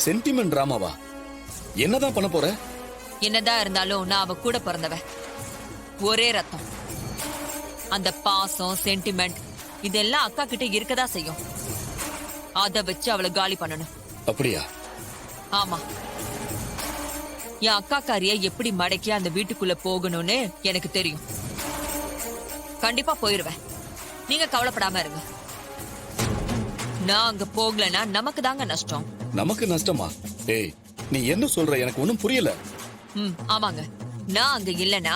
Sentiment டிராமாவா? என்னதான் பண்ண போற? என்னதான் இருந்தாலும் நான் அவ கூட பிறந்தவ, ஒரே ரத்தம். அந்த பாசம் சென்டிமெண்ட் இதெல்லாம் அக்கா கிட்ட இருக்கதா செய்யும். அத வச்சு அவளை காலி பண்ணணும். அப்படியா? ஆமா, என் அக்காக்காரிய எப்படி மடக்கி அந்த வீட்டுக்குள்ள போகணும்னு எனக்கு தெரியும். கண்டிப்பா போயிருவேன், நீங்க கவலைப்படாம இருங்க. நான் அங்க போகலன்னா நமக்கு தாங்க நஷ்டம். நமக்கு நஷ்டமா? ஏய், நீ என்ன சொல்ற? எனக்கு ஒண்ணும் புரியல. ஆமாங்க, நான் அங்க இல்லனா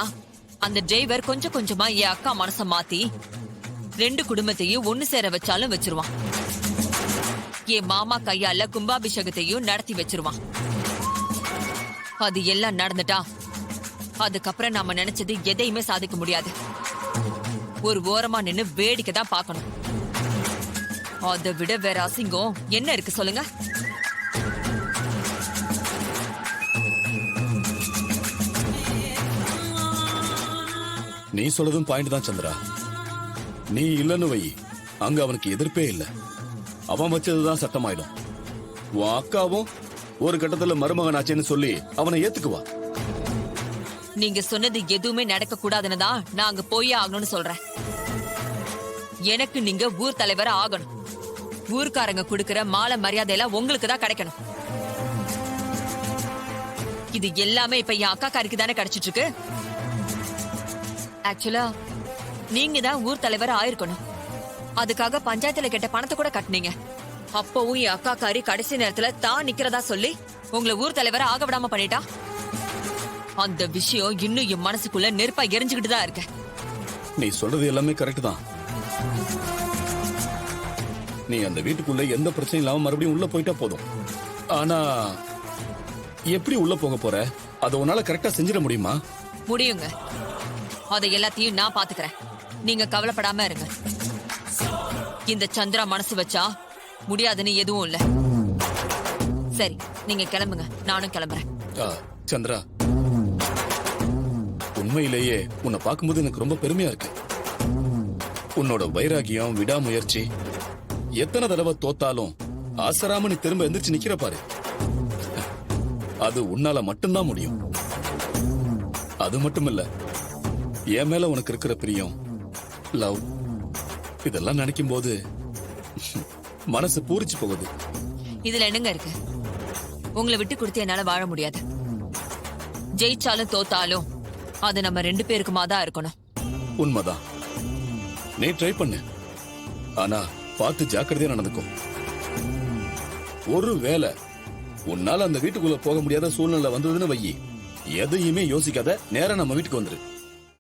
அந்த டிரைவர் கொஞ்சம் கொஞ்சமா என் அக்கா மனச மாத்தி 2 குடும்பத்தையும் ஒண்ணு சேர வச்சாலும் வச்சிருவான். என் மாமா கையால கும்பாபிஷேகத்தையும் நடத்தி வச்சிருவான். அது எல்லாம் நடந்துட்டா அதுக்கப்புறம் நாம நினைச்சது எதையுமே சாதிக்க முடியாது. ஒரு ஓரமா நின்னு வேடிக்கை தான் பார்க்கணும். அதை விட வேற அசிங்கம் என்ன இருக்கு சொல்லுங்க? நீ சொல்றதும் பாயிண்ட் தான் சந்திரா. நீ இல்லன்னு வை, அங்க அவனுக்கு எதிர்ப்பே இல்ல. அவன் வச்சதுதான் சட்டமாயிடும். உன் அக்காவும் ஒரு கட்டத்துல மருமகன் ஆச்சேன்னு சொல்லி அவனை ஏத்துக்குவா. நீங்க சொன்னது எதுவுமே நடக்க கூடாதுன்னு தான் நான் அங்க போயே ஆகணும்னு சொல்றேன். எனக்கு நீங்க ஊர் தலைவர ஆகணும். ஊர்க்காரங்க கொடுக்கிற மாலை மரியாதை எல்லாம் உங்களுக்கு தான் கிடைக்கணும். இது எல்லாமே இப்ப என் அக்கா காரிக்கு தானே கிடைச்சிட்டு இருக்கு. ஆக்சுவலா நீங்க தான் ஊர் தலைவர் ஆயிருக்கணும். அதுக்காக பஞ்சாயத்துல கேட்ட பணத்தை கூட கட்டினீங்க. அப்பவும் என் அக்கா காரி கடைசி நேரத்துல தான் நிக்கிறதா சொல்லி உங்களை ஊர் தலைவரை ஆக விடாம பண்ணிட்டா. அந்த விஷயம் இன்னும் என் மனசுக்குள்ள நெருப்பா எரிஞ்சுக்கிட்டு தான் இருக்க. நீ சொல்றது எல்லாமே கரெக்ட் தான். நீ அந்த வீட்டுக்குள்ள எந்த பிரச்சனையும் இல்லாம மறுபடியும் உள்ள போயிட்டா போதும். ஆனா எப்படி உள்ள போக போற? அதை உன்னால கரெக்டா செஞ்சிட முடியுமா? முடியுங்க, அதை எல்லாத்தையும் நான் பாத்துக்கிறேன். நீங்க கவலைப்படாம இருங்க. இந்த சந்திரா மனசு வச்சா முடியாதுன்னு எதுவும் இல்ல. சரி, நீங்க கிளம்புங்க, நானும் கிளம்புறேன். சந்திரா, உண்மையிலேயே உன்னை பார்க்கும்போது எனக்கு ரொம்ப பெருமையா இருக்கு. உன்னோட வைராகியம், விடாமுயற்சி, எத்தனை தடவை தோத்தாலும் ஆசராம நீ திரும்ப எந்திரிச்சு நிக்கிற பாரு. அது உன்னால மட்டும்தான் முடியும். அது மட்டும் இல்ல, என் மேல உனக்கு இருக்கிற பிரியம், லவ், இதெல்லாம் நினைக்கும் போது மனசு பூரிச்சு போகுது. இதுல என்னங்க இருக்கு? உங்களை விட்டு கொடுத்து என்னால வாழ முடியாது. ஜெயிச்சாலும் தோத்தாலும் அது நம்ம 2 பேருக்குமா தான் இருக்கணும். உண்மைதான். நீ ட்ரை பண்ணு, ஆனா பார்த்து ஜாக்கிரதையா நடந்துக்கும். ஒரு வேளை உன்னால அந்த வீட்டுக்குள்ள போக முடியாத சூழ்நிலை வந்ததுன்னு வையி, எதையுமே யோசிக்காத நேரா நம்ம வீட்டுக்கு வந்துரு.